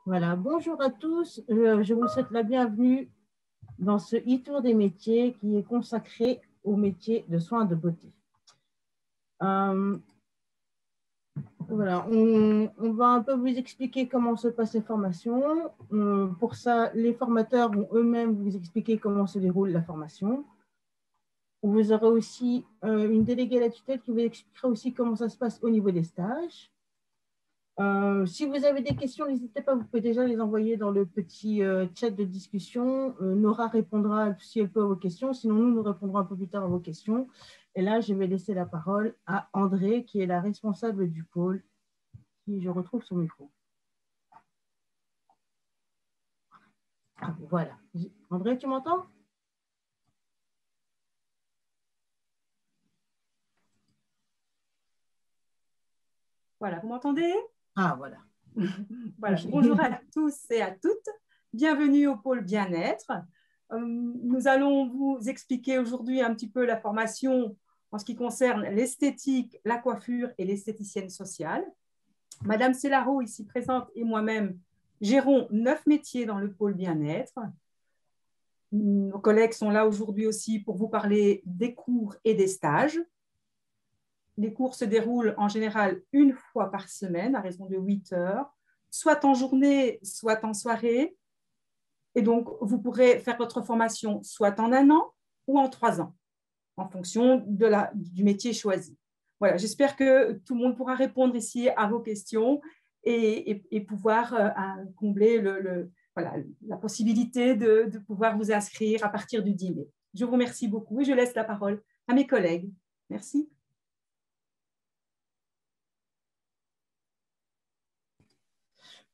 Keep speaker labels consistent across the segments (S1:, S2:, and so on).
S1: Voilà, bonjour à tous. Je vous souhaite la bienvenue dans ce e-tour des métiers qui est consacré au métier de soins de beauté. Voilà, on va un peu vous expliquer comment se passent les formations. Pour ça, les formateurs vont eux-mêmes vous expliquer comment se déroule la formation. Vous aurez aussi une déléguée à la tutelle qui vous expliquera aussi comment ça se passe au niveau des stages. Si vous avez des questions, n'hésitez pas, vous pouvez déjà les envoyer dans le petit chat de discussion. Nora répondra si elle peut à vos questions, sinon nous répondrons un peu plus tard à vos questions. Et là, je vais laisser la parole à André, qui est la responsable du pôle, qui je retrouve son micro. Ah, voilà. André, tu m'entends?
S2: Voilà, vous m'entendez?
S1: Ah, voilà.
S2: Voilà. Bonjour à tous et à toutes. Bienvenue au pôle bien-être. Nous allons vous expliquer aujourd'hui un petit peu la formation en ce qui concerne l'esthétique, la coiffure et l'esthéticienne sociale. Madame Célaro, ici présente, et moi-même gérons 9 métiers dans le pôle bien-être. Nos collègues sont là aujourd'hui aussi pour vous parler des cours et des stages. Les cours se déroulent en général une fois par semaine à raison de 8 heures, soit en journée, soit en soirée. Et donc, vous pourrez faire votre formation soit en 1 an ou en 3 ans, en fonction du métier choisi. Voilà, j'espère que tout le monde pourra répondre ici à vos questions et pouvoir combler voilà, la possibilité de pouvoir vous inscrire à partir du 10 mai. Je vous remercie beaucoup et je laisse la parole à mes collègues. Merci.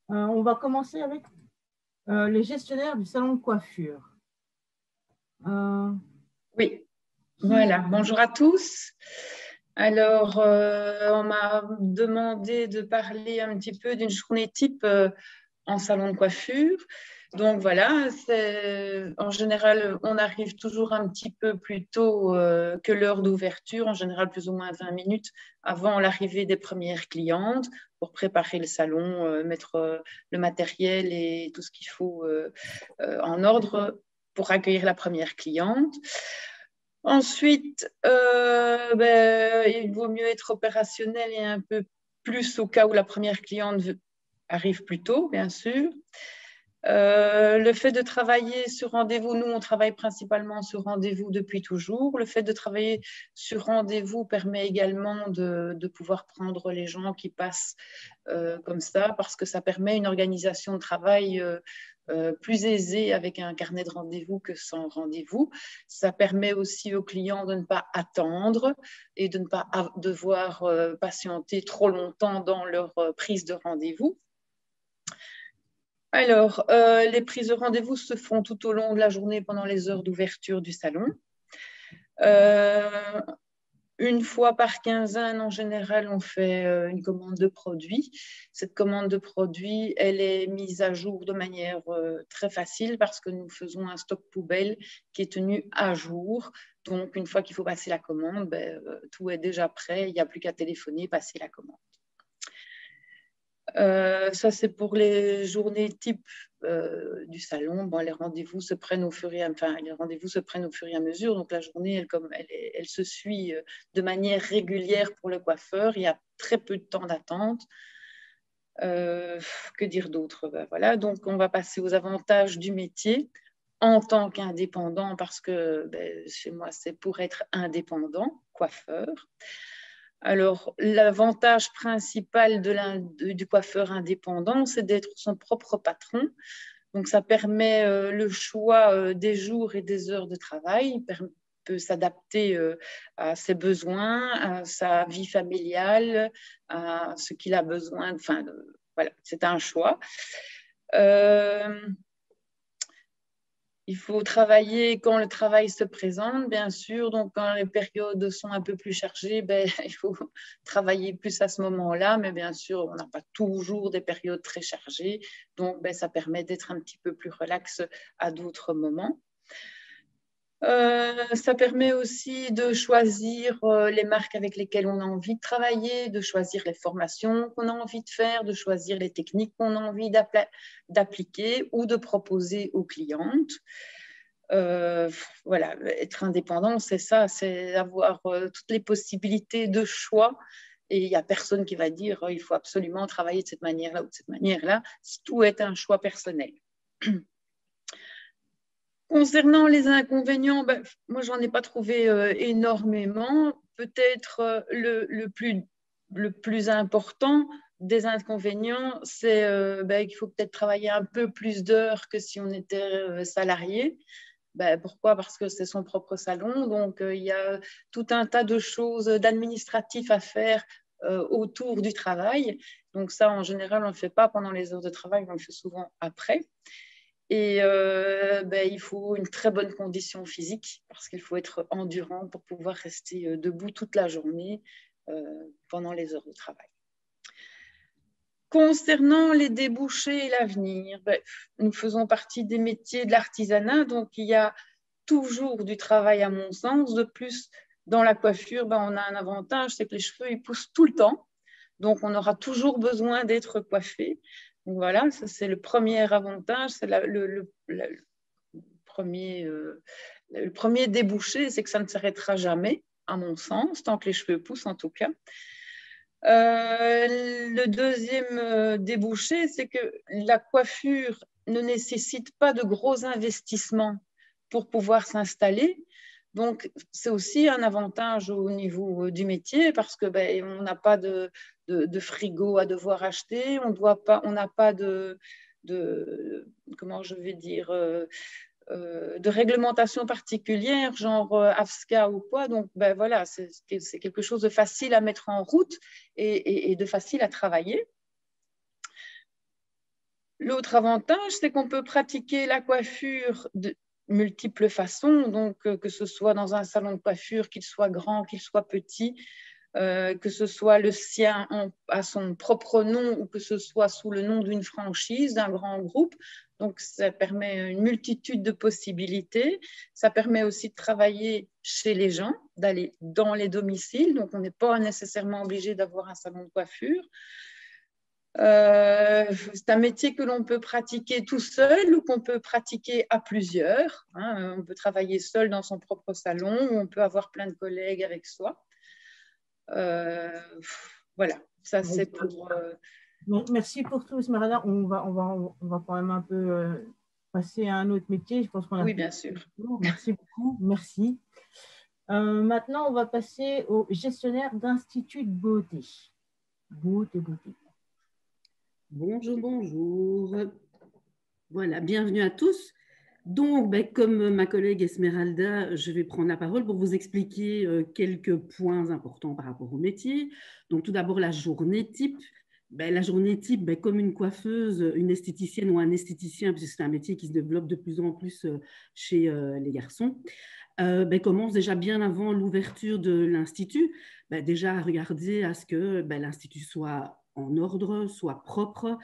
S1: On va commencer avec les gestionnaires du salon de coiffure.
S3: Oui, voilà. Bonjour à tous. Alors, on m'a demandé de parler un petit peu d'une journée type en salon de coiffure. Donc voilà, en général, on arrive toujours un petit peu plus tôt que l'heure d'ouverture, en général plus ou moins 20 minutes avant l'arrivée des premières clientes pour préparer le salon, mettre le matériel et tout ce qu'il faut en ordre pour accueillir la première cliente. Ensuite, il vaut mieux être opérationnel et un peu plus au cas où la première cliente arrive plus tôt, bien sûr. Le fait de travailler sur rendez-vous, nous on travaille principalement sur rendez-vous depuis toujours. Le fait de travailler sur rendez-vous permet également de pouvoir prendre les gens qui passent comme ça, parce que ça permet une organisation de travail plus aisée avec un carnet de rendez-vous que sans rendez-vous. Ça permet aussi aux clients de ne pas attendre et de ne pas devoir patienter trop longtemps dans leur prise de rendez-vous. Alors, les prises de rendez-vous se font tout au long de la journée pendant les heures d'ouverture du salon. Une fois par quinzaine, en général, on fait une commande de produits. Cette commande de produits, elle est mise à jour de manière très facile parce que nous faisons un stock poubelle qui est tenu à jour. Donc, une fois qu'il faut passer la commande, tout est déjà prêt. Il n'y a plus qu'à téléphoner, passer la commande. Ça, c'est pour les journées type du salon. Bon, les rendez-vous se prennent au fur et à mesure. Donc, la journée, elle se suit de manière régulière pour le coiffeur. Il y a très peu de temps d'attente. Que dire d'autre? Voilà. Donc, on va passer aux avantages du métier en tant qu'indépendant parce que chez moi, c'est pour être indépendant, coiffeur. Alors, l'avantage principal du coiffeur indépendant, c'est d'être son propre patron. Donc, ça permet le choix des jours et des heures de travail. Il peut s'adapter à ses besoins, à sa vie familiale, à ce qu'il a besoin. Enfin, voilà, c'est un choix. Il faut travailler quand le travail se présente, bien sûr. Donc, quand les périodes sont un peu plus chargées, il faut travailler plus à ce moment-là. Mais bien sûr, on n'a pas toujours des périodes très chargées. Donc, ça permet d'être un petit peu plus relax à d'autres moments. Ça permet aussi de choisir les marques avec lesquelles on a envie de travailler, de choisir les formations qu'on a envie de faire, de choisir les techniques qu'on a envie d'appliquer ou de proposer aux clientes. Voilà, être indépendant, c'est ça, c'est avoir toutes les possibilités de choix. Et il n'y a personne qui va dire il faut absolument travailler de cette manière-là ou de cette manière-là. Tout est un choix personnel. Concernant les inconvénients, moi, j'en ai pas trouvé énormément. Peut-être le plus important des inconvénients, c'est qu'il faut peut-être travailler un peu plus d'heures que si on était salarié. Pourquoi? Parce que c'est son propre salon. Donc, il y a tout un tas de choses d'administratif à faire autour du travail. Donc, ça, en général, on ne le fait pas pendant les heures de travail, on le fait souvent après. Et il faut une très bonne condition physique parce qu'il faut être endurant pour pouvoir rester debout toute la journée pendant les heures de travail. Concernant les débouchés et l'avenir, nous faisons partie des métiers de l'artisanat, donc il y a toujours du travail à mon sens. De plus, dans la coiffure, on a un avantage, c'est que les cheveux ils poussent tout le temps, donc on aura toujours besoin d'être coiffé. Donc voilà, ça c'est le premier avantage, c'est le premier débouché, c'est que ça ne s'arrêtera jamais, à mon sens, tant que les cheveux poussent en tout cas. Le deuxième débouché, c'est que la coiffure ne nécessite pas de gros investissements pour pouvoir s'installer. Donc, c'est aussi un avantage au niveau du métier parce que on n'a pas de frigo à devoir acheter, on n'a pas de comment je vais dire, de réglementation particulière, genre AFSCA ou quoi. Donc, voilà, c'est quelque chose de facile à mettre en route et de facile à travailler. L'autre avantage, c'est qu'on peut pratiquer la coiffure de multiples façons, donc que ce soit dans un salon de coiffure, qu'il soit grand, qu'il soit petit, que ce soit le sien à son propre nom ou que ce soit sous le nom d'une franchise, d'un grand groupe. Donc, ça permet une multitude de possibilités. Ça permet aussi de travailler chez les gens, d'aller dans les domiciles. Donc, on n'est pas nécessairement obligé d'avoir un salon de coiffure. C'est un métier que l'on peut pratiquer tout seul ou qu'on peut pratiquer à plusieurs. Hein. On peut travailler seul dans son propre salon ou on peut avoir plein de collègues avec soi. Voilà, ça c'est pour...
S1: Merci pour tout, Esmeralda. On va quand même un peu passer à un autre métier. Je pense qu'on a
S3: oui, bien sûr.
S1: Merci beaucoup, merci. Maintenant, on va passer au gestionnaire d'institut de beauté. Beauté.
S4: Bonjour, bonjour. Voilà, bienvenue à tous. Donc, comme ma collègue Esmeralda, je vais prendre la parole pour vous expliquer quelques points importants par rapport au métier. Donc, tout d'abord, la journée type. La journée type, comme une coiffeuse, une esthéticienne ou un esthéticien, puisque c'est un métier qui se développe de plus en plus chez les garçons, commence déjà bien avant l'ouverture de l'institut, déjà à regarder à ce que l'institut soit en ordre, soit propre,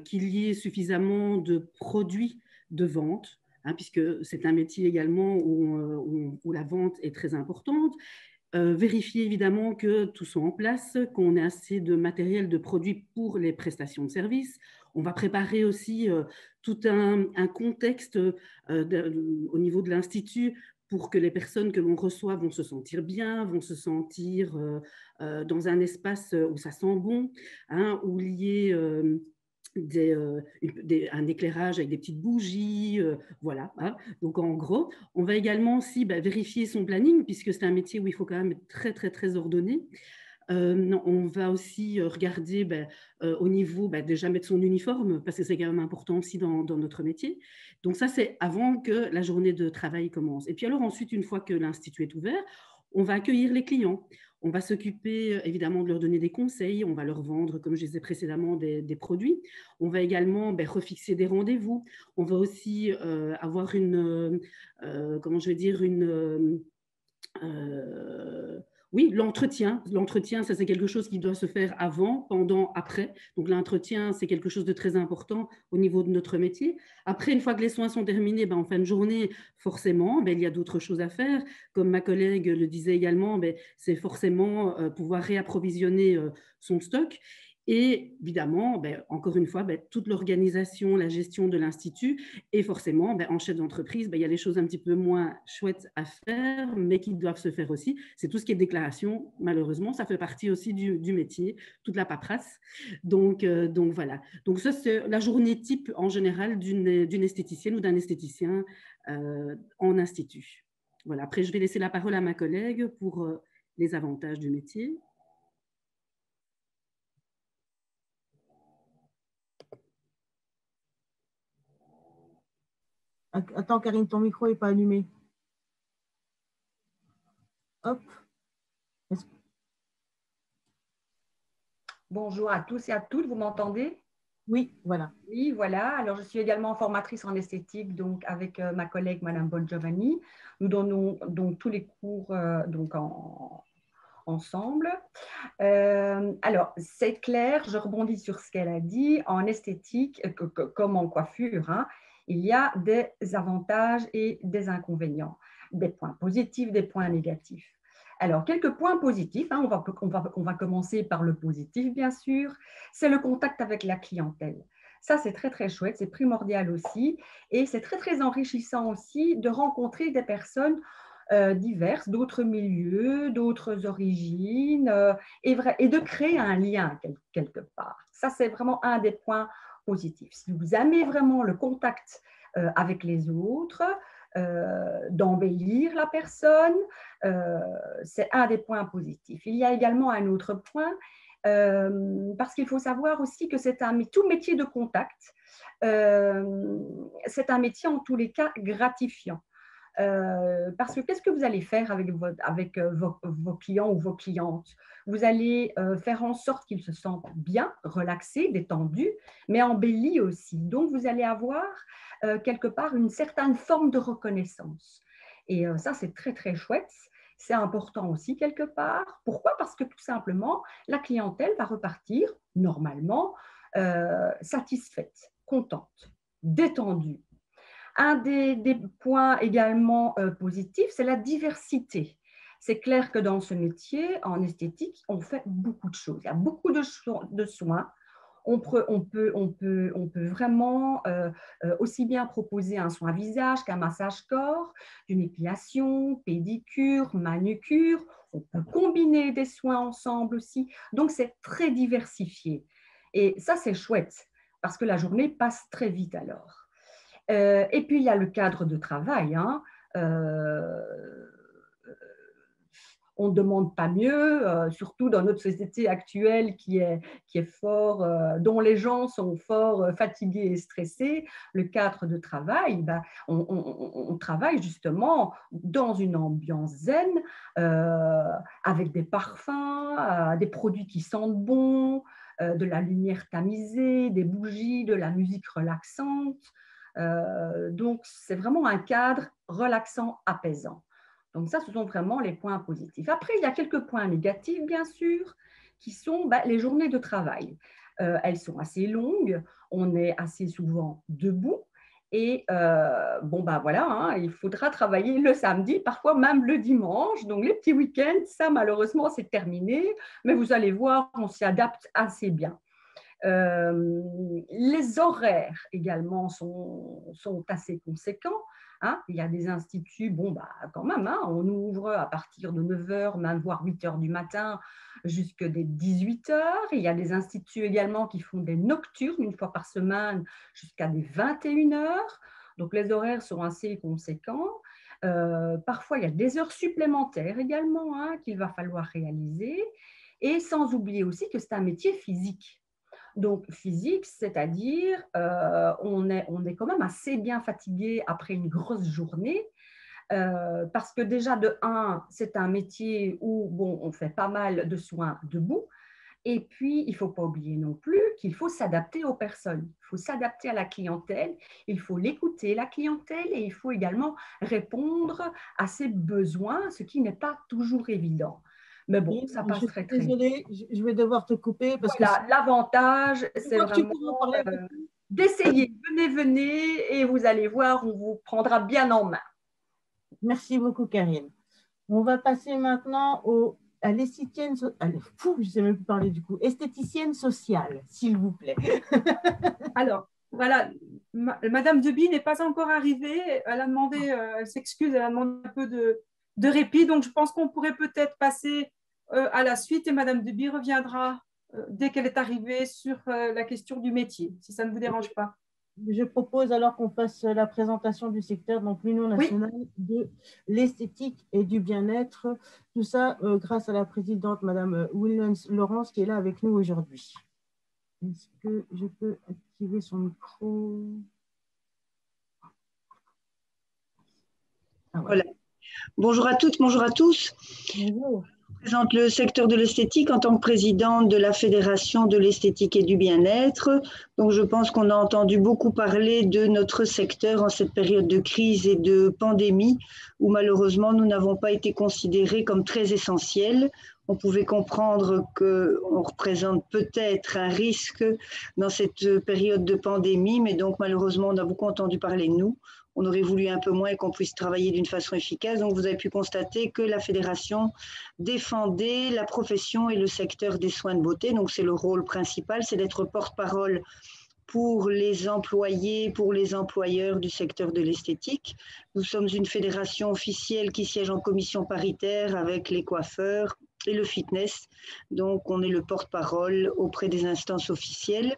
S4: qu'il y ait suffisamment de produits de vente, puisque c'est un métier également où la vente est très importante. Vérifier évidemment que tout soit en place, qu'on ait assez de matériel, de produits pour les prestations de services. On va préparer aussi tout un contexte au niveau de l'Institut pour que les personnes que l'on reçoit vont se sentir bien, vont se sentir dans un espace où ça sent bon, où il y ait un éclairage avec des petites bougies, voilà. Donc, en gros, on va également aussi vérifier son planning, puisque c'est un métier où il faut quand même être très, très, très ordonné. On va aussi regarder au niveau, déjà mettre son uniforme, parce que c'est quand même important aussi dans notre métier. Donc ça, c'est avant que la journée de travail commence. Et puis alors ensuite, une fois que l'institut est ouvert, on va accueillir les clients. On va s'occuper évidemment de leur donner des conseils, on va leur vendre, comme je disais précédemment, des produits. On va également refixer des rendez-vous. On va aussi avoir Oui, l'entretien, ça c'est quelque chose qui doit se faire avant, pendant, après. Donc l'entretien, c'est quelque chose de très important au niveau de notre métier. Après, une fois que les soins sont terminés, ben, en fin de journée, forcément, ben, il y a d'autres choses à faire. Comme ma collègue le disait également, ben, c'est forcément pouvoir réapprovisionner son stock. Et évidemment, ben, encore une fois, ben, toute l'organisation, la gestion de l'Institut. Et forcément, ben, en chef d'entreprise, ben, il y a les choses un petit peu moins chouettes à faire, mais qui doivent se faire aussi. C'est tout ce qui est déclaration. Malheureusement, ça fait partie aussi du métier, toute la paperasse. Donc voilà. Donc ça, c'est la journée type en général d'une esthéticienne ou d'un esthéticien en institut. Voilà. Après, je vais laisser la parole à ma collègue pour les avantages du métier.
S1: Attends, Karine, ton micro n'est pas allumé. Hop.
S5: Bonjour à tous et à toutes, vous m'entendez?
S1: Oui, voilà.
S5: Oui, voilà. Alors, je suis également formatrice en esthétique, donc avec ma collègue Madame Bongiovanni. Nous donnons donc tous les cours ensemble. Alors, c'est clair, je rebondis sur ce qu'elle a dit. En esthétique, comme en coiffure, hein, il y a des avantages et des inconvénients, des points positifs, des points négatifs. Alors, quelques points positifs, hein, on va commencer par le positif, bien sûr, c'est le contact avec la clientèle. Ça, c'est très, très chouette, c'est primordial aussi, et c'est très, très enrichissant aussi de rencontrer des personnes diverses, d'autres milieux, d'autres origines, et de créer un lien quelque part. Ça, c'est vraiment un des points positifs. Si vous aimez vraiment le contact avec les autres, d'embellir la personne, c'est un des points positifs. Il y a également un autre point, parce qu'il faut savoir aussi que c'est tout métier de contact, c'est un métier en tous les cas gratifiant. Parce que qu'est-ce que vous allez faire avec vos clients ou vos clientes? Vous allez faire en sorte qu'ils se sentent bien, relaxés, détendus, mais embellis aussi. Donc, vous allez avoir quelque part une certaine forme de reconnaissance. Et ça, c'est très, très chouette. C'est important aussi quelque part. Pourquoi? Parce que tout simplement, la clientèle va repartir normalement satisfaite, contente, détendue. Un des points également positifs, c'est la diversité. C'est clair que dans ce métier, en esthétique, on fait beaucoup de choses. Il y a beaucoup de soins. On peut vraiment aussi bien proposer un soin visage qu'un massage corps, une épilation, pédicure, manucure. On peut combiner des soins ensemble aussi. Donc, c'est très diversifié. Et ça, c'est chouette parce que la journée passe très vite alors. Et puis, il y a le cadre de travail. Hein. On ne demande pas mieux, surtout dans notre société actuelle qui est fort, dont les gens sont fort fatigués et stressés. Le cadre de travail, on travaille justement dans une ambiance zen, avec des parfums, des produits qui sentent bon, de la lumière tamisée, des bougies, de la musique relaxante. Donc, c'est vraiment un cadre relaxant, apaisant. Donc ça, ce sont vraiment les points positifs. Après, il y a quelques points négatifs, bien sûr, qui sont les journées de travail. Elles sont assez longues, on est assez souvent debout. Et voilà, hein, il faudra travailler le samedi, parfois même le dimanche. Donc les petits week-ends, ça malheureusement, c'est terminé. Mais vous allez voir, on s'y adapte assez bien. Les horaires également sont assez conséquents. Hein. Il y a des instituts, quand même, hein, on ouvre à partir de 9h, même voire 8h du matin jusqu'à des 18h. Il y a des instituts également qui font des nocturnes une fois par semaine jusqu'à des 21h. Donc les horaires sont assez conséquents. Parfois, il y a des heures supplémentaires également, hein, qu'il va falloir réaliser. Et sans oublier aussi que c'est un métier physique. Donc, physique, c'est-à-dire on est quand même assez bien fatigué après une grosse journée parce que déjà, de un, c'est un métier où on fait pas mal de soins debout. Et puis, il ne faut pas oublier non plus qu'il faut s'adapter aux personnes. Il faut s'adapter à la clientèle, il faut l'écouter, la clientèle, et il faut également répondre à ses besoins, ce qui n'est pas toujours évident. Mais bon, ça passe très bien.
S1: Désolée, je vais devoir te couper. Parce
S5: voilà, l'avantage, c'est vraiment d'essayer. Venez, et vous allez voir, on vous prendra bien en main.
S1: Merci beaucoup, Karine. On va passer maintenant à l'esthéticienne, je ne sais même plus parler du coup, esthéticienne sociale, s'il vous plaît.
S2: Alors, voilà, Madame Deby n'est pas encore arrivée. Elle a demandé, elle s'excuse, elle a demandé un peu de répit. Donc, je pense qu'on pourrait peut-être passer à la suite et Madame Deby reviendra dès qu'elle est arrivée sur la question du métier, si ça ne vous dérange pas.
S1: Je propose alors qu'on fasse la présentation du secteur, donc l'Union nationale de l'esthétique et du bien-être. Tout ça grâce à la présidente, Madame Williams-Laurence, qui est là avec nous aujourd'hui. Est-ce que je peux activer son micro?
S6: Voilà. Bonjour à toutes, bonjour à tous.
S1: Bonjour.
S6: Je présente le secteur de l'esthétique en tant que présidente de la Fédération de l'esthétique et du bien-être. Donc, je pense qu'on a entendu beaucoup parler de notre secteur en cette période de crise et de pandémie où malheureusement nous n'avons pas été considérés comme très essentiels. On pouvait comprendre qu'on représente peut-être un risque dans cette période de pandémie, mais donc malheureusement on a beaucoup entendu parler de nous. On aurait voulu un peu moins qu'on puisse travailler d'une façon efficace. Donc, vous avez pu constater que la fédération défendait la profession et le secteur des soins de beauté. Donc, c'est le rôle principal, c'est d'être porte-parole pour les employés, pour les employeurs du secteur de l'esthétique. Nous sommes une fédération officielle qui siège en commission paritaire avec les coiffeurs et le fitness. Donc, on est le porte-parole auprès des instances officielles.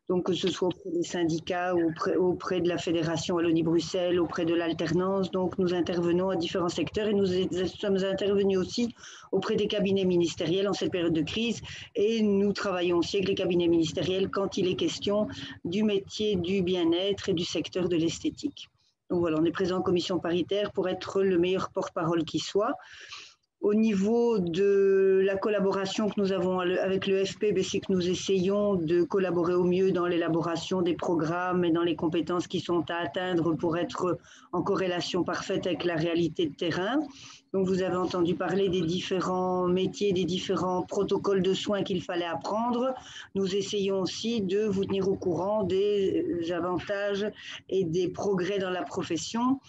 S6: Donc, que ce soit auprès des syndicats ou auprès de la Fédération Wallonie-Bruxelles, auprès de l'alternance. Donc, nous intervenons à différents secteurs et nous sommes intervenus aussi auprès des cabinets ministériels en cette période de crise. Et nous travaillons aussi avec les cabinets ministériels quand il est question du métier du bien-être et du secteur de l'esthétique. Donc, voilà, on est présent en commission paritaire pour être le meilleur porte-parole qui soit. Au niveau de la collaboration que nous avons avec le FP, c'est que nous essayons de collaborer au mieux dans l'élaboration des programmes et dans les compétences qui sont à atteindre pour être en corrélation parfaite avec la réalité de terrain. Donc, vous avez entendu parler des différents métiers, des différents protocoles de soins qu'il fallait apprendre. Nous essayons aussi de vous tenir au courant des avantages et des progrès dans la profession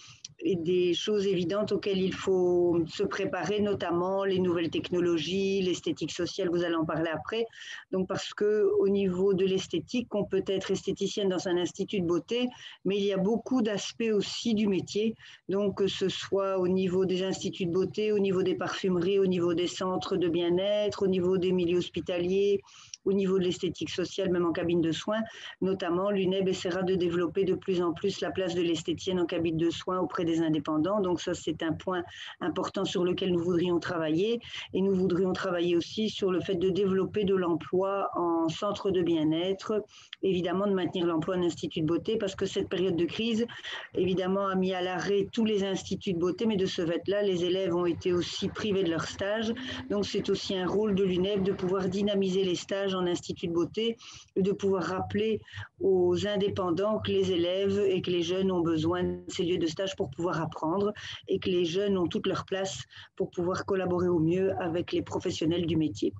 S6: et des choses évidentes auxquelles il faut se préparer, notamment les nouvelles technologies, l'esthétique sociale, vous allez en parler après. Donc, parce qu'au niveau de l'esthétique, on peut être esthéticienne dans un institut de beauté, mais il y a beaucoup d'aspects aussi du métier. Donc, que ce soit au niveau des instituts de beauté, au niveau des parfumeries, au niveau des centres de bien-être, au niveau des milieux hospitaliers, au niveau de l'esthétique sociale, même en cabine de soins. Notamment, l'UNEB essaiera de développer de plus en plus la place de l'esthéticienne en cabine de soins auprès des indépendants. Donc ça, c'est un point important sur lequel nous voudrions travailler. Et nous voudrions travailler aussi sur le fait de développer de l'emploi en centre de bien-être, évidemment de maintenir l'emploi en institut de beauté, parce que cette période de crise, évidemment, a mis à l'arrêt tous les instituts de beauté, mais de ce fait-là, les élèves ont été aussi privés de leur stage. Donc c'est aussi un rôle de l'UNEB de pouvoir dynamiser les stages en institut de beauté et de pouvoir rappeler aux indépendants que les élèves et que les jeunes ont besoin de ces lieux de stage pour pouvoir apprendre et que les jeunes ont toute leur place pour pouvoir collaborer au mieux avec les professionnels du métier.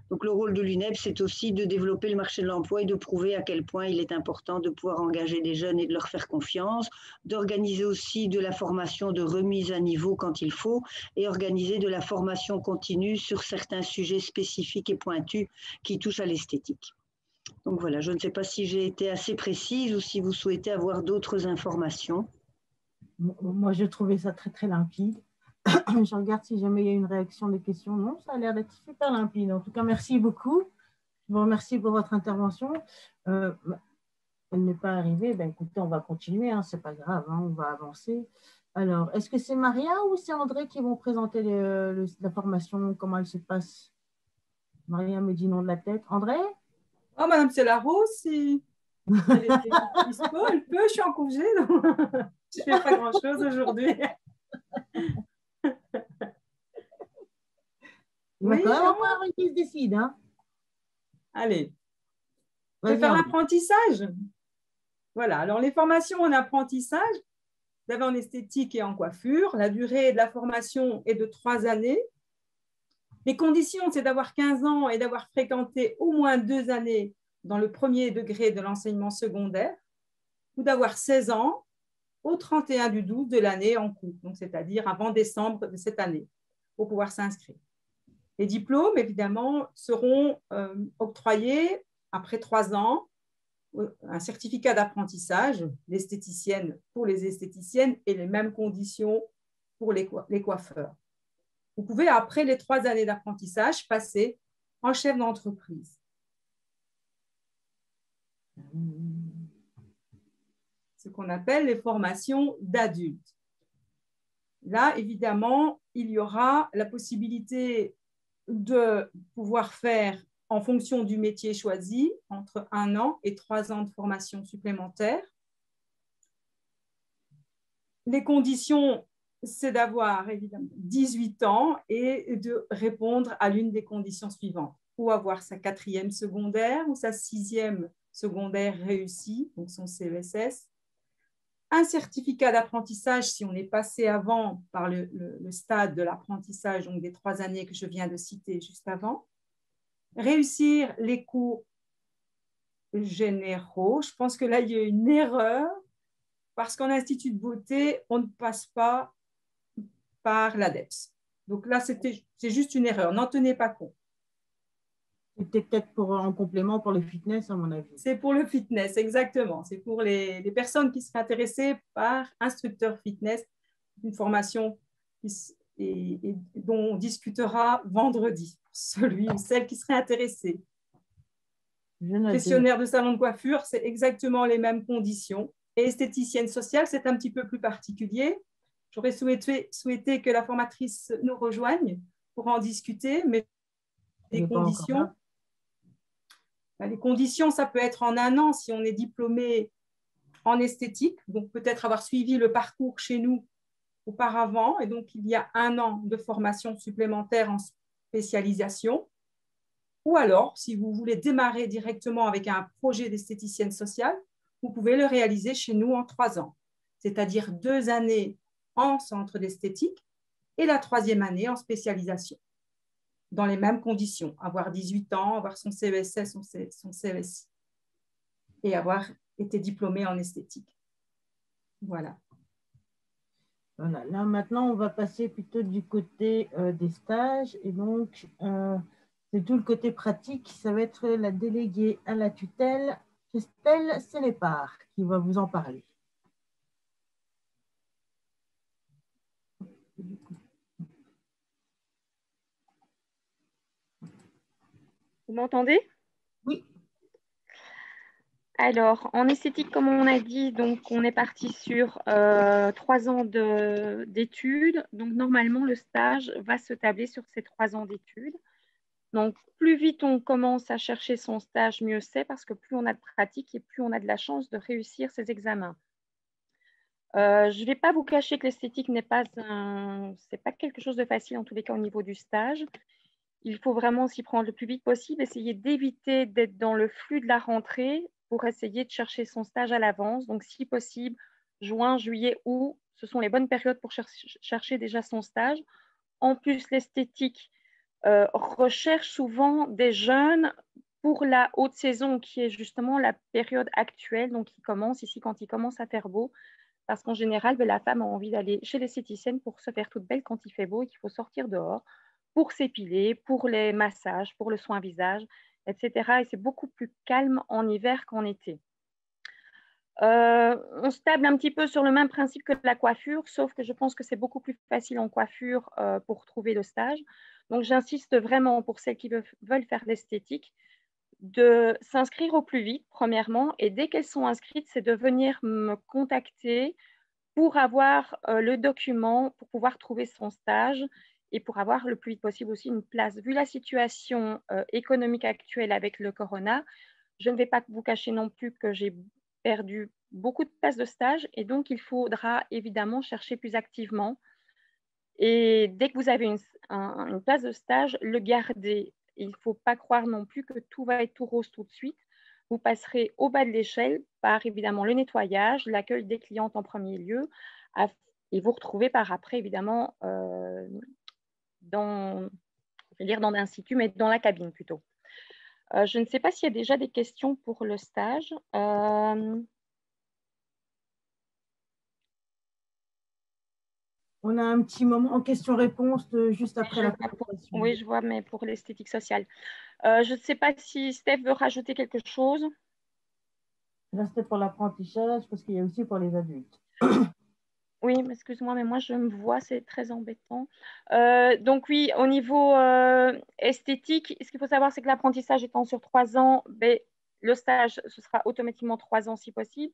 S6: Donc le rôle de l'UNEB, c'est aussi de développer le marché de l'emploi et de prouver à quel point il est important de pouvoir engager des jeunes et de leur faire confiance, d'organiser aussi de la formation de remise à niveau quand il faut et organiser de la formation continue sur certains sujets spécifiques et pointus qui touchent à l'esthétique. Donc voilà, je ne sais pas si j'ai été assez précise ou si vous souhaitez avoir d'autres informations.
S1: Moi, j'ai trouvé ça très, très limpide. Je regarde si jamais il y a une réaction, des questions. Non, ça a l'air d'être super limpide. En tout cas, merci beaucoup. Je vous remercie pour votre intervention. Elle n'est pas arrivée. Ben, écoutez, on va continuer. Hein, ce n'est pas grave. Hein, on va avancer. Alors, est-ce que c'est Maria ou c'est André qui vont présenter la formation, comment elle se passe? Maria me dit non de la tête. André?
S2: Oh, Madame Célaro, si elle est dispo, elle peut. Je suis en congé. Donc je ne fais pas grand-chose aujourd'hui.
S1: Il va quand même avoir une qui se décide. Hein.
S2: Allez, je vais faire l'apprentissage. Voilà, alors les formations en apprentissage, d'abord en esthétique et en coiffure. La durée de la formation est de 3 années. Les conditions, c'est d'avoir 15 ans et d'avoir fréquenté au moins 2 années dans le premier degré de l'enseignement secondaire, ou d'avoir 16 ans au 31/12 de l'année en cours, donc c'est-à-dire avant décembre de cette année, pour pouvoir s'inscrire. Les diplômes, évidemment, seront octroyés après 3 ans, un certificat d'apprentissage, l'esthéticienne pour les esthéticiennes et les mêmes conditions pour les coiffeurs. Vous pouvez, après les 3 années d'apprentissage, passer en chef d'entreprise. Ce qu'on appelle les formations d'adultes. Là, évidemment, il y aura la possibilité de pouvoir faire, en fonction du métier choisi, entre 1 an et 3 ans de formation supplémentaire. Les conditions, c'est d'avoir évidemment 18 ans et de répondre à l'une des conditions suivantes, ou avoir sa 4e secondaire ou sa 6e secondaire réussie, donc son CESS, un certificat d'apprentissage si on est passé avant par le stade de l'apprentissage, donc des 3 années que je viens de citer juste avant, réussir les cours généraux. Je pense que là, il y a une erreur, parce qu'en institut de beauté, on ne passe pas par l'ADEPS. Donc là, c'est juste une erreur, n'en tenez pas compte.
S1: C'était peut-être en complément pour le fitness, à mon avis. C'est
S2: pour le fitness, exactement. C'est pour les personnes qui seraient intéressées par instructeur fitness, une formation dont on discutera vendredi, pour celui ou celle qui serait intéressée. Gestionnaire de salon de coiffure, c'est exactement les mêmes conditions. Et esthéticienne sociale, c'est un petit peu plus particulier. J'aurais souhaité que la formatrice nous rejoigne pour en discuter, mais les conditions, ça peut être en 1 an si on est diplômé en esthétique, donc peut-être avoir suivi le parcours chez nous auparavant, et donc il y a 1 an de formation supplémentaire en spécialisation. Ou alors, si vous voulez démarrer directement avec un projet d'esthéticienne sociale, vous pouvez le réaliser chez nous en 3 ans, c'est-à-dire 2 années en centre d'esthétique et la 3e année en spécialisation, dans les mêmes conditions, avoir 18 ans, avoir son CESS, son CESI, et avoir été diplômé en esthétique. Voilà.
S1: Voilà. Là, maintenant, on va passer plutôt du côté des stages, et donc, c'est tout le côté pratique. Ça va être la déléguée à la tutelle, Christelle Sélépard, qui va vous en parler.
S7: Vous m'entendez?
S1: Oui.
S7: Alors, en esthétique, comme on a dit, donc on est parti sur 3 ans d'études. Donc, normalement, le stage va se tabler sur ces 3 ans d'études. Donc, plus vite on commence à chercher son stage, mieux c'est, parce que plus on a de pratique et plus on a de la chance de réussir ses examens. Je ne vais pas vous cacher que l'esthétique n'est pas quelque chose de facile, en tous les cas, au niveau du stage. Il faut vraiment s'y prendre le plus vite possible, essayer d'éviter d'être dans le flux de la rentrée pour essayer de chercher son stage à l'avance. Donc, si possible, juin, juillet, août, ce sont les bonnes périodes pour chercher déjà son stage. En plus, l'esthétique recherche souvent des jeunes pour la haute saison, qui est justement la période actuelle, donc qui commence ici quand il commence à faire beau. Parce qu'en général, la femme a envie d'aller chez l'esthéticienne pour se faire toute belle quand il fait beau et qu'il faut sortir dehors pour s'épiler, pour les massages, pour le soin visage, etc. Et c'est beaucoup plus calme en hiver qu'en été. On se table un petit peu sur le même principe que la coiffure, sauf que je pense que c'est beaucoup plus facile en coiffure pour trouver le stage. Donc, j'insiste vraiment pour celles qui veulent faire l'esthétique, de s'inscrire au plus vite, premièrement, et dès qu'elles sont inscrites, c'est de venir me contacter pour avoir le document, pour pouvoir trouver son stage et pour avoir le plus vite possible aussi une place. Vu la situation économique actuelle avec le corona, je ne vais pas vous cacher non plus que j'ai perdu beaucoup de places de stage et donc il faudra évidemment chercher plus activement. Et dès que vous avez une place de stage, le garder. Il ne faut pas croire non plus que tout va être tout rose tout de suite. Vous passerez au bas de l'échelle par évidemment le nettoyage, l'accueil des clientes en premier lieu, et vous retrouvez par après évidemment dans Je vais dire dans l'institut, mais dans la cabine plutôt. Je ne sais pas s'il y a déjà des questions pour le stage.
S1: On a un petit moment en question-réponse juste après la présentation.
S7: Oui, je vois, mais pour l'esthétique sociale. Je ne sais pas si Steph veut rajouter quelque chose.
S1: Là, c'était pour l'apprentissage, parce qu'il y a aussi pour les adultes.
S7: Oui, excuse-moi, mais moi, je me vois, c'est très embêtant. Donc oui, au niveau esthétique, ce qu'il faut savoir, c'est que l'apprentissage étant sur 3 ans, ben, le stage, ce sera automatiquement 3 ans si possible.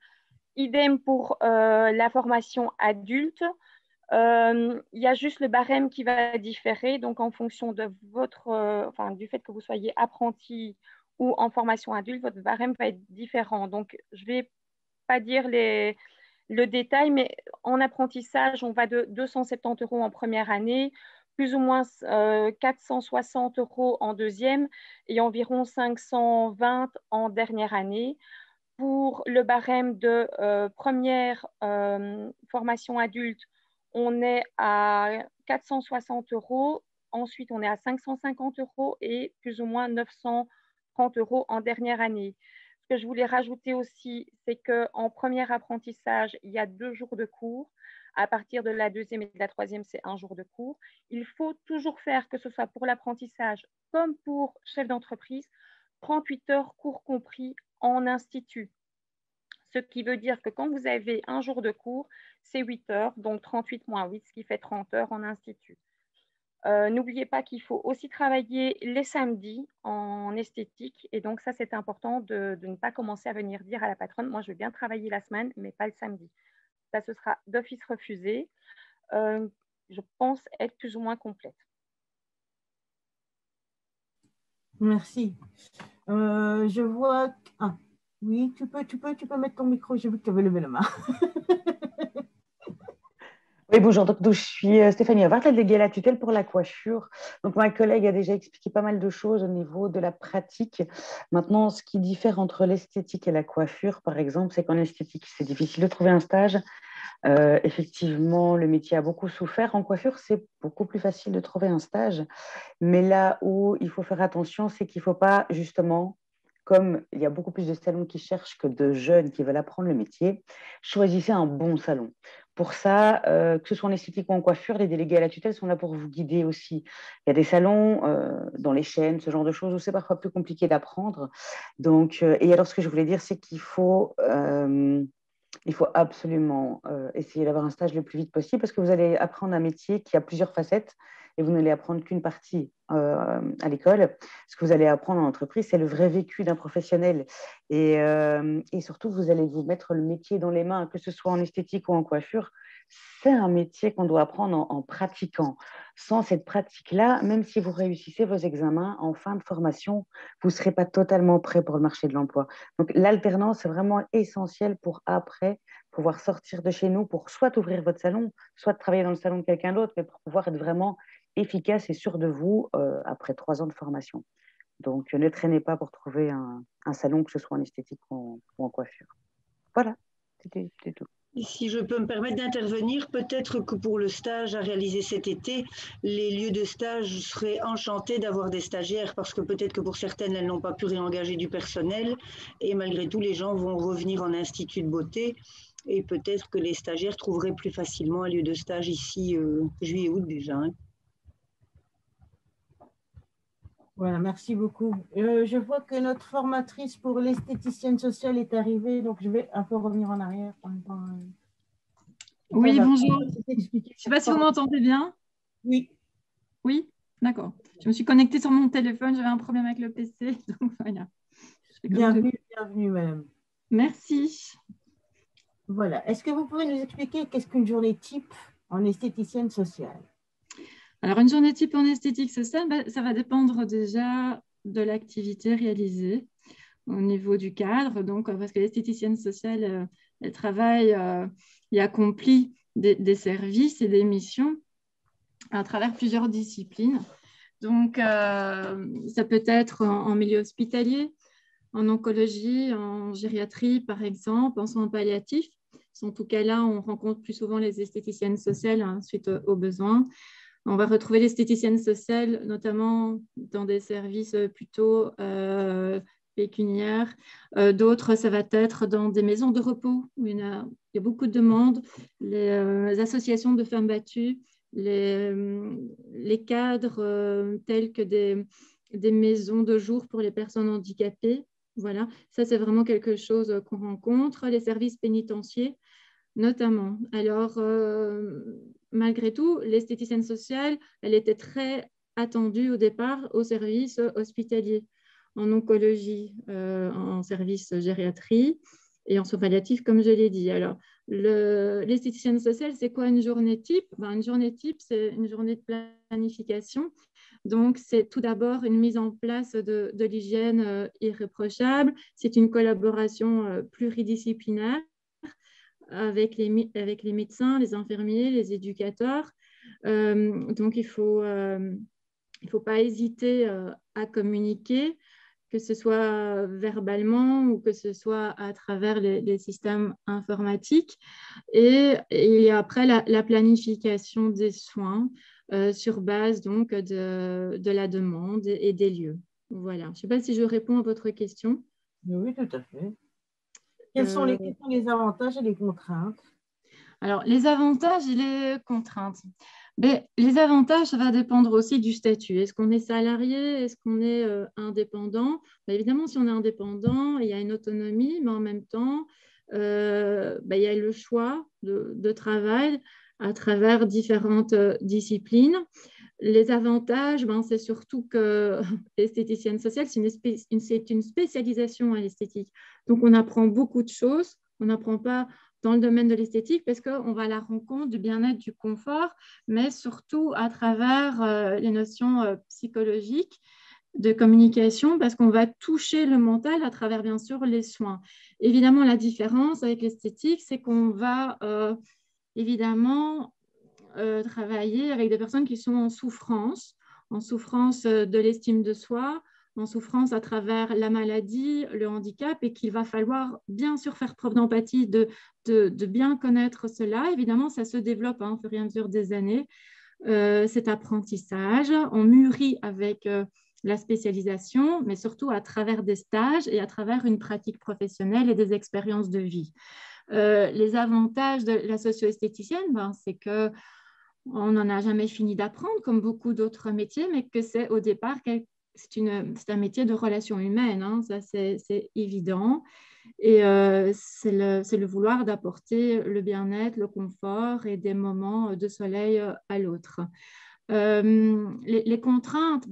S7: Idem pour la formation adulte. Il y a juste le barème qui va différer, donc en fonction de du fait que vous soyez apprenti ou en formation adulte, votre barème va être différent. Donc, je ne vais pas dire le détail, mais en apprentissage, on va de 270 € en première année, plus ou moins 460 € en deuxième et environ 520 en dernière année. Pour le barème de première formation adulte, on est à 460 €. Ensuite, on est à 550 € et plus ou moins 930 € en dernière année. Ce que je voulais rajouter aussi, c'est qu'en premier apprentissage, il y a 2 jours de cours. À partir de la deuxième et de la troisième, c'est 1 jour de cours. Il faut toujours faire, que ce soit pour l'apprentissage comme pour chef d'entreprise, 38 heures cours compris en institut. Ce qui veut dire que quand vous avez 1 jour de cours, c'est 8 heures, donc 38 moins 8, ce qui fait 30 heures en institut. N'oubliez pas qu'il faut aussi travailler les samedis en esthétique. Et donc, ça, c'est important de ne pas commencer à venir dire à la patronne, moi, je veux bien travailler la semaine, mais pas le samedi. Ça, ce sera d'office refusé. Je pense être plus ou moins complète.
S1: Merci. Je vois... Ah, oui, tu peux mettre ton micro. J'ai vu que tu avais levé la main.
S8: Oui, bonjour. Donc, je suis Stéphanie Havart, la déléguée à la tutelle pour la coiffure. Donc, ma collègue a déjà expliqué pas mal de choses au niveau de la pratique. Maintenant, ce qui diffère entre l'esthétique et la coiffure, par exemple, c'est qu'en esthétique, c'est difficile de trouver un stage. Effectivement, le métier a beaucoup souffert. En coiffure, c'est beaucoup plus facile de trouver un stage. Mais là où il faut faire attention, c'est qu'il ne faut pas, justement, comme il y a beaucoup plus de salons qui cherchent que de jeunes qui veulent apprendre le métier, choisissez un bon salon. Pour ça, que ce soit en esthétique ou en coiffure, les délégués à la tutelle sont là pour vous guider aussi. Il y a des salons dans les chaînes, ce genre de choses, où c'est parfois plus compliqué d'apprendre. Donc, et alors, ce que je voulais dire, c'est qu'il faut absolument essayer d'avoir un stage le plus vite possible parce que vous allez apprendre un métier qui a plusieurs facettes et vous n'allez apprendre qu'une partie à l'école. Ce que vous allez apprendre en entreprise, c'est le vrai vécu d'un professionnel. Et surtout, vous allez vous mettre le métier dans les mains, que ce soit en esthétique ou en coiffure. C'est un métier qu'on doit apprendre en pratiquant. Sans cette pratique-là, même si vous réussissez vos examens en fin de formation, vous ne serez pas totalement prêt pour le marché de l'emploi. Donc, l'alternance est vraiment essentielle pour après pouvoir sortir de chez nous, pour soit ouvrir votre salon, soit travailler dans le salon de quelqu'un d'autre, mais pour pouvoir être vraiment efficace et sûr de vous après 3 ans de formation. Donc, ne traînez pas pour trouver un salon, que ce soit en esthétique ou en coiffure. Voilà, c'était tout.
S6: Si je peux me permettre d'intervenir, peut-être que pour le stage à réaliser cet été, les lieux de stage seraient enchantés d'avoir des stagiaires parce que peut-être que pour certaines, elles n'ont pas pu réengager du personnel et malgré tout, les gens vont revenir en institut de beauté et peut-être que les stagiaires trouveraient plus facilement un lieu de stage ici, juillet-août déjà. Hein.
S1: Voilà, merci beaucoup. Je vois que notre formatrice pour l'esthéticienne sociale est arrivée, donc je vais un peu revenir en arrière.
S9: Oui, bonjour. Je ne sais pas si vous m'entendez bien.
S1: Oui.
S9: Oui, d'accord. Je me suis connectée sur mon téléphone, j'avais un problème avec le PC, donc voilà.
S1: Bienvenue, madame.
S9: Merci.
S1: Voilà. Est-ce que vous pouvez nous expliquer qu'est-ce qu'une journée type en esthéticienne sociale?
S9: Alors, une journée type en esthétique sociale, ça va dépendre déjà de l'activité réalisée au niveau du cadre. Donc, parce que l'esthéticienne sociale, elle travaille et accomplit des services et des missions à travers plusieurs disciplines. Donc, ça peut être en milieu hospitalier, en oncologie, en gériatrie, par exemple, en soins palliatifs. En tout cas, là, on rencontre plus souvent les esthéticiennes sociales suite aux besoins. On va retrouver l'esthéticienne sociale, notamment dans des services plutôt pécuniaires. D'autres, ça va être dans des maisons de repos où il y a beaucoup de demandes, les associations de femmes battues, les cadres tels que des maisons de jour pour les personnes handicapées. Voilà, ça c'est vraiment quelque chose qu'on rencontre. Les services pénitentiaires, notamment. Alors, malgré tout, l'esthéticienne sociale, elle était très attendue au départ au service hospitalier, en oncologie, en service gériatrie et en soins palliatifs, comme je l'ai dit. Alors, l'esthéticienne sociale, c'est quoi une journée type? Une journée type, c'est une journée de planification. Donc, c'est tout d'abord une mise en place de l'hygiène irréprochable. C'est une collaboration pluridisciplinaire avec les médecins, les infirmiers, les éducateurs. Donc, il ne faut pas hésiter à communiquer, que ce soit verbalement ou que ce soit à travers les systèmes informatiques. Et il y a après la planification des soins sur base donc de la demande et des lieux. Voilà. Je ne sais pas si je réponds à votre question.
S1: Oui, tout à fait. Quels sont les avantages et les contraintes?
S9: Alors, les avantages et les contraintes. Mais les avantages, ça va dépendre aussi du statut. Est-ce qu'on est salarié? Est-ce qu'on est indépendant? Évidemment, si on est indépendant, il y a une autonomie, mais en même temps, il y a le choix de travail à travers différentes disciplines. Les avantages, c'est surtout que l'esthéticienne sociale, c'est une spécialisation à l'esthétique. Donc, on apprend beaucoup de choses. On n'apprend pas dans le domaine de l'esthétique parce qu'on va à la rencontre du bien-être, du confort, mais surtout à travers les notions psychologiques de communication parce qu'on va toucher le mental à travers, bien sûr, les soins. Évidemment, la différence avec l'esthétique, c'est qu'on va évidemment travailler avec des personnes qui sont en souffrance de l'estime de soi, en souffrance à travers la maladie, le handicap, et qu'il va falloir bien sûr faire preuve d'empathie, de bien connaître cela. Évidemment, ça se développe au fur et à mesure des années, cet apprentissage. On mûrit avec la spécialisation, mais surtout à travers des stages et à travers une pratique professionnelle et des expériences de vie. Les avantages de la socio-esthéticienne, c'est que on n'en a jamais fini d'apprendre, comme beaucoup d'autres métiers, mais que c'est au départ, c'est un métier de relations humaines, ça c'est évident. Et c'est le vouloir d'apporter le bien-être, le confort et des moments de soleil à l'autre. Les contraintes,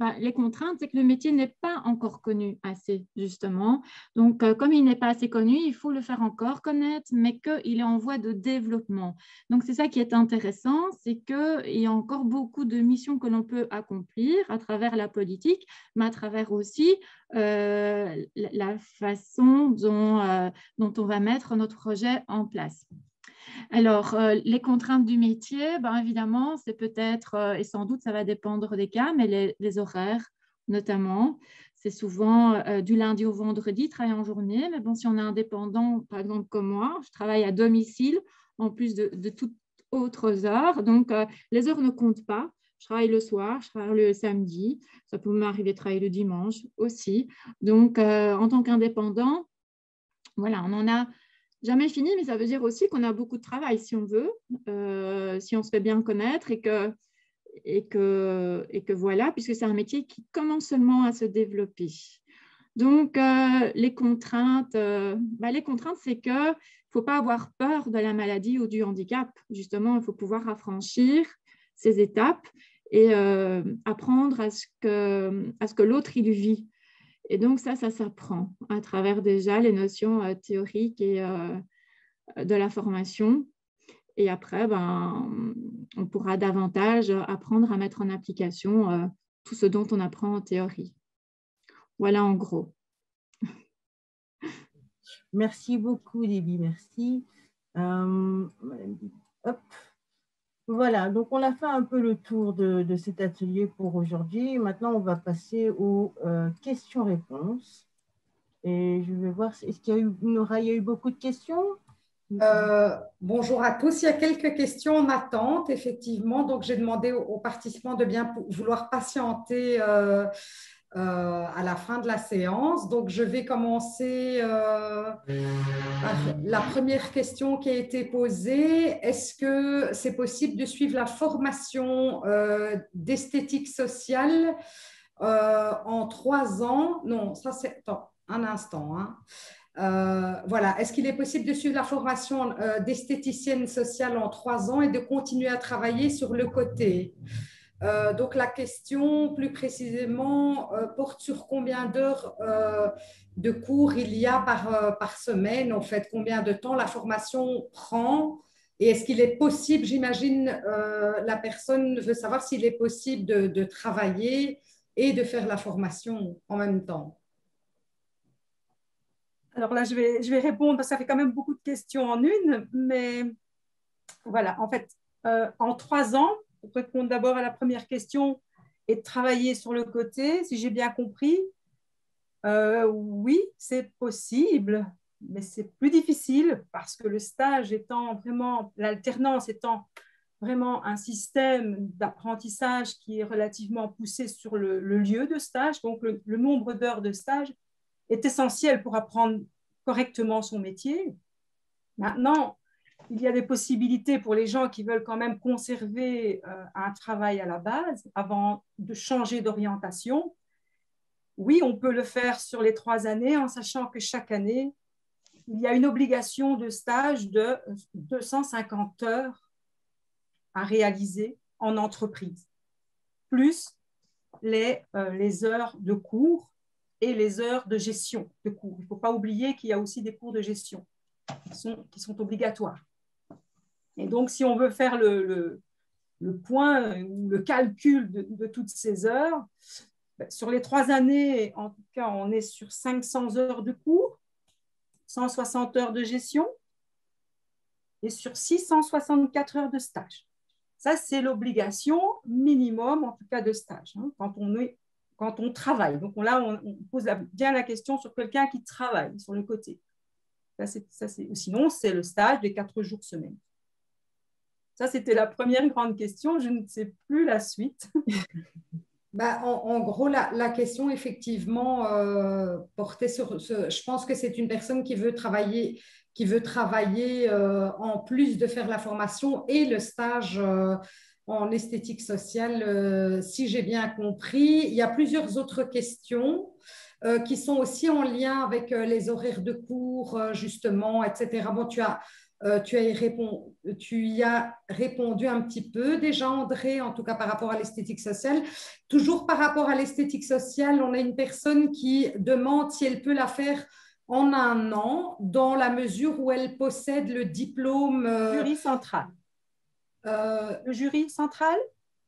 S9: c'est que le métier n'est pas encore connu assez, justement. Donc, comme il n'est pas assez connu, il faut le faire encore connaître, mais qu'il est en voie de développement. Donc, c'est ça qui est intéressant, c'est qu'il y a encore beaucoup de missions que l'on peut accomplir à travers la politique, mais à travers aussi la façon dont on va mettre notre projet en place. Alors, les contraintes du métier, évidemment, c'est peut-être, et sans doute ça va dépendre des cas, mais les horaires notamment, c'est souvent du lundi au vendredi, travail en journée, mais bon, si on est indépendant, par exemple comme moi, je travaille à domicile en plus de toutes autres heures, donc les heures ne comptent pas. Je travaille le soir, je travaille le samedi, ça peut m'arriver de travailler le dimanche aussi. Donc, en tant qu'indépendant, voilà, on en a jamais fini, mais ça veut dire aussi qu'on a beaucoup de travail si on veut, si on se fait bien connaître et que voilà, puisque c'est un métier qui commence seulement à se développer. Donc, les contraintes, c'est qu'il ne faut pas avoir peur de la maladie ou du handicap. Justement, il faut pouvoir affranchir ces étapes et apprendre à ce que l'autre il vit. Et donc, ça s'apprend à travers déjà les notions théoriques et de la formation. Et après, on pourra davantage apprendre à mettre en application tout ce dont on apprend en théorie. Voilà en gros.
S1: Merci beaucoup, Déby, merci. Hop. Voilà, donc on a fait un peu le tour de cet atelier pour aujourd'hui. Maintenant, on va passer aux questions-réponses. Et je vais voir, est-il y a eu beaucoup de questions?
S2: Bonjour à tous. Il y a quelques questions en attente, effectivement. Donc, j'ai demandé aux participants de bien vouloir patienter à la fin de la séance. Donc, je vais commencer par la première question qui a été posée. Est-ce que c'est possible de suivre la formation d'esthétique sociale en 3 ans? Non, ça c'est... Attends, un instant, hein. Voilà. Est-ce qu'il est possible de suivre la formation d'esthéticienne sociale en 3 ans et de continuer à travailler sur le côté? Donc, la question, plus précisément, porte sur combien d'heures de cours il y a par semaine, en fait, combien de temps la formation prend, et est-ce qu'il est possible, j'imagine, la personne veut savoir s'il est possible de travailler et de faire la formation en même temps. Alors là, je vais répondre, parce que ça fait quand même beaucoup de questions en une, mais voilà, en fait, en 3 ans, pour répondre d'abord à la première question et de travailler sur le côté, si j'ai bien compris, oui, c'est possible, mais c'est plus difficile parce que le stage étant vraiment, l'alternance étant vraiment un système d'apprentissage qui est relativement poussé sur le lieu de stage, donc le nombre d'heures de stage est essentiel pour apprendre correctement son métier. Maintenant, il y a des possibilités pour les gens qui veulent quand même conserver un travail à la base avant de changer d'orientation. Oui, on peut le faire sur les 3 années en sachant que chaque année, il y a une obligation de stage de 250 heures à réaliser en entreprise, plus les heures de cours et les heures de gestion de cours. Il ne faut pas oublier qu'il y a aussi des cours de gestion qui sont obligatoires. Et donc, si on veut faire le point ou le calcul de toutes ces heures, sur les 3 années, en tout cas, on est sur 500 heures de cours, 160 heures de gestion et sur 664 heures de stage. Ça, c'est l'obligation minimum, en tout cas, de stage, hein, quand on travaille. Donc là, on pose bien la question sur quelqu'un qui travaille sur le côté. Sinon, c'est le stage des 4 jours semaine. Ça, c'était la première grande question. Je ne sais plus la suite. En gros, la question, effectivement, portait sur je pense que c'est une personne qui veut travailler en plus de faire la formation et le stage en esthétique sociale, si j'ai bien compris. Il y a plusieurs autres questions qui sont aussi en lien avec les horaires de cours, justement, etc. Bon, tu y as répondu un petit peu déjà, André, en tout cas par rapport à l'esthétique sociale. Toujours par rapport à l'esthétique sociale, on a une personne qui demande si elle peut la faire en 1 an, dans la mesure où elle possède le diplôme…
S5: Jury central. Le jury central?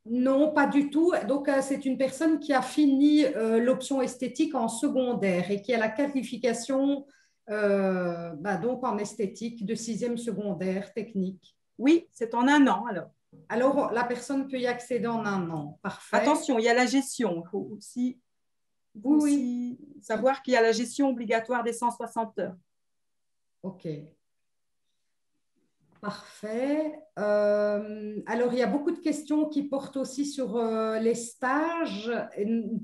S2: Non, pas du tout. Donc, c'est une personne qui a fini l'option esthétique en secondaire et qui a la qualification donc en esthétique de 6e secondaire technique.
S5: Oui, c'est en 1 an alors.
S2: Alors, la personne peut y accéder en 1 an. Parfait.
S5: Attention, il y a la gestion. Il faut aussi savoir qu'il y a la gestion obligatoire des 160 heures.
S2: OK. Parfait. Alors, il y a beaucoup de questions qui portent aussi sur les stages,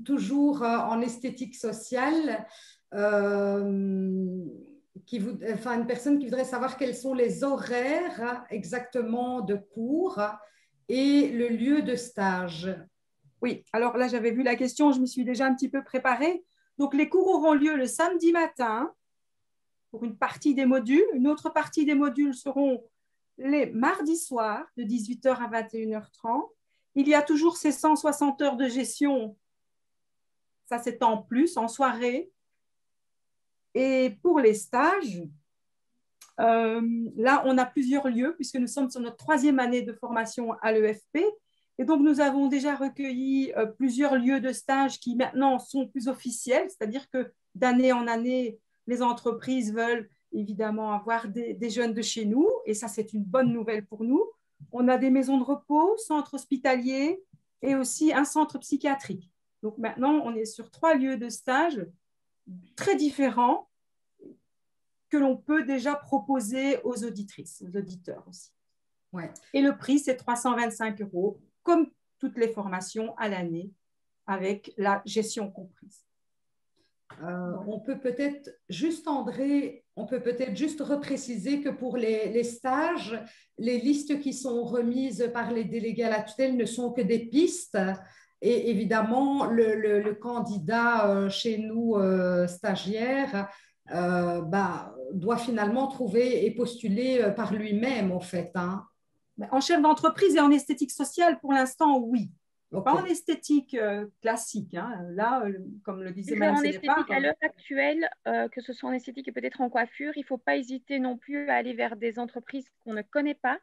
S2: toujours en esthétique sociale. Une personne qui voudrait savoir quels sont les horaires exactement de cours et le lieu de stage.
S5: Oui, alors là, j'avais vu la question, je me suis déjà un petit peu préparée. Donc, les cours auront lieu le samedi matin pour une partie des modules. Une autre partie des modules seront les mardis soirs de 18h à 21h30. Il y a toujours ces 160 heures de gestion. Ça, c'est en plus, en soirée. Et pour les stages, là, on a plusieurs lieux puisque nous sommes sur notre 3e année de formation à l'EFP. Et donc, nous avons déjà recueilli plusieurs lieux de stage qui maintenant sont plus officiels, c'est-à-dire que d'année en année, les entreprises veulent évidemment avoir des jeunes de chez nous, et ça, c'est une bonne nouvelle pour nous. On a des maisons de repos, centres hospitaliers et aussi un centre psychiatrique. Donc maintenant, on est sur 3 lieux de stage très différents
S2: que l'on peut déjà proposer aux auditrices, aux auditeurs aussi.
S10: Ouais.
S2: Et le prix, c'est 325 €, comme toutes les formations à l'année, avec la gestion comprise.
S10: On peut peut-être juste, André, on peut peut-être juste repréciser que pour les stages, les listes qui sont remises par les délégués à la tutelle ne sont que des pistes. Et évidemment, le candidat chez nous, stagiaire, doit finalement trouver et postuler par lui-même, en fait. Hein.
S2: En chef d'entreprise et en esthétique sociale, pour l'instant, oui.
S10: Okay.
S2: Pas en esthétique classique. Hein. Là, comme le disait Mme Sédépart.
S7: À l'heure actuelle, que ce soit en esthétique et peut-être en coiffure, il ne faut pas hésiter non plus à aller vers des entreprises qu'on ne connaît pas,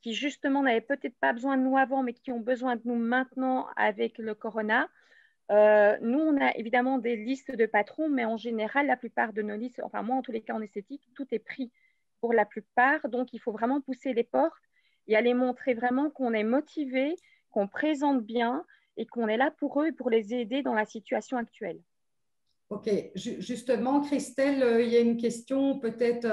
S7: qui justement n'avaient peut-être pas besoin de nous avant, mais qui ont besoin de nous maintenant avec le corona. Nous, on a évidemment des listes de patrons, mais en général, la plupart de nos listes, enfin moi en tous les cas en esthétique, tout est pris pour la plupart. Donc, il faut vraiment pousser les portes et aller montrer vraiment qu'on est motivé, qu'on présente bien et qu'on est là pour eux et pour les aider dans la situation actuelle.
S10: Ok, justement, Christelle, il y a une question peut-être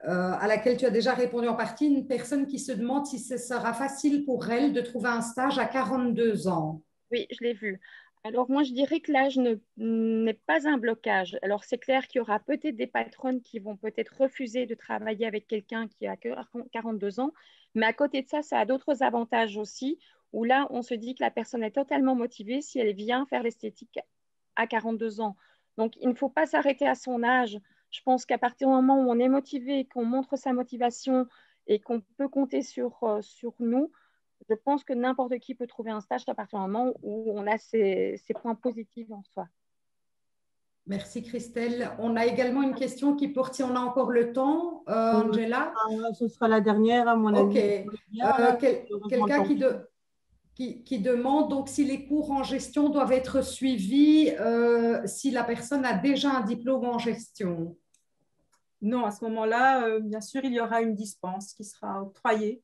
S10: à laquelle tu as déjà répondu en partie, une personne qui se demande si ce sera facile pour elle de trouver un stage à 42 ans.
S7: Oui, je l'ai vu. Alors moi, je dirais que l'âge n'est pas un blocage. Alors c'est clair qu'il y aura peut-être des patronnes qui vont peut-être refuser de travailler avec quelqu'un qui a que 42 ans, mais à côté de ça, ça a d'autres avantages aussi, où là, on se dit que la personne est totalement motivée si elle vient faire l'esthétique à 42 ans. Donc, il ne faut pas s'arrêter à son âge. Je pense qu'à partir du moment où on est motivé, qu'on montre sa motivation et qu'on peut compter sur nous, je pense que n'importe qui peut trouver un stage à partir du moment où on a ces points positifs en soi.
S10: Merci Christelle. On a également une question qui porte, si on a encore le temps, Angela.
S1: Ce sera la dernière à mon avis.
S10: Quelqu'un qui demande donc si les cours en gestion doivent être suivis si la personne a déjà un diplôme en gestion.
S2: Non, à ce moment-là, bien sûr, il y aura une dispense qui sera octroyée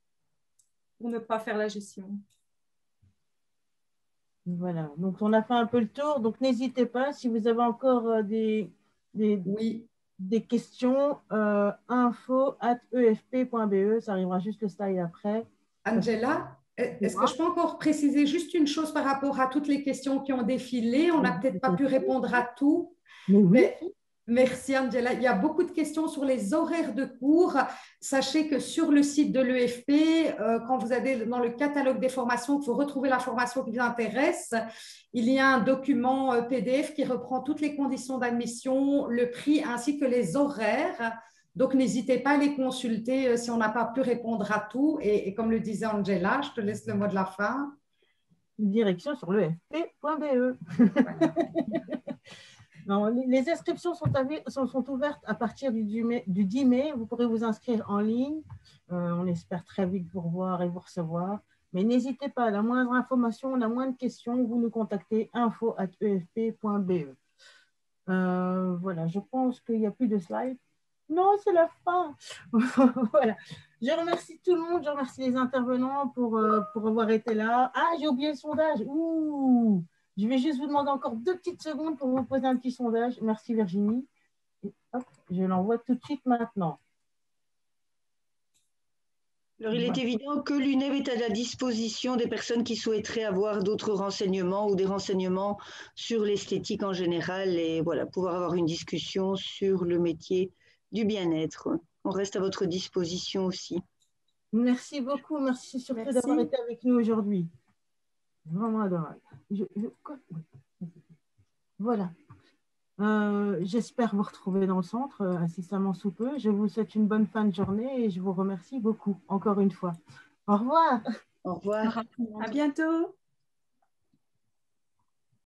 S2: pour ne pas faire la gestion.
S1: Voilà, donc on a fait un peu le tour, donc n'hésitez pas, si vous avez encore des questions, info@efp.be, ça arrivera juste le slide après.
S10: Angela, est-ce que je peux encore préciser juste une chose par rapport à toutes les questions qui ont défilé? On n'a peut-être pas pu répondre à tout. Mais merci Angela. Il y a beaucoup de questions sur les horaires de cours. Sachez que sur le site de l'EFP, quand vous allez dans le catalogue des formations, que vous retrouvez la formation qui vous intéresse, il y a un document PDF qui reprend toutes les conditions d'admission, le prix ainsi que les horaires. Donc, n'hésitez pas à les consulter si on n'a pas pu répondre à tout. Et comme le disait Angela, je te laisse le mot de la fin.
S1: Direction sur l'efp.be. Non, les inscriptions sont ouvertes à partir du 10 mai. Vous pourrez vous inscrire en ligne. On espère très vite vous revoir et vous recevoir. Mais n'hésitez pas, la moindre information, la moindre question, vous nous contactez info@efp.be. Voilà, je pense qu'il n'y a plus de slides. Non, c'est la fin. Voilà. Je remercie tout le monde, je remercie les intervenants pour avoir été là. Ah, j'ai oublié le sondage. Ouh. Je vais juste vous demander encore 2 petites secondes pour vous poser un petit sondage. Merci Virginie. Et hop, je l'envoie tout de suite maintenant.
S6: Alors, il est évident que l'UNEV est à la disposition des personnes qui souhaiteraient avoir d'autres renseignements ou des renseignements sur l'esthétique en général et voilà, pouvoir avoir une discussion sur le métier du bien-être. On reste à votre disposition aussi.
S1: Merci beaucoup. Merci surtout d'avoir été avec nous aujourd'hui. Vraiment adorable. Voilà. J'espère vous retrouver dans le centre incessamment sous peu. Je vous souhaite une bonne fin de journée et je vous remercie beaucoup, encore une fois. Au revoir.
S6: Au revoir.
S2: À bientôt.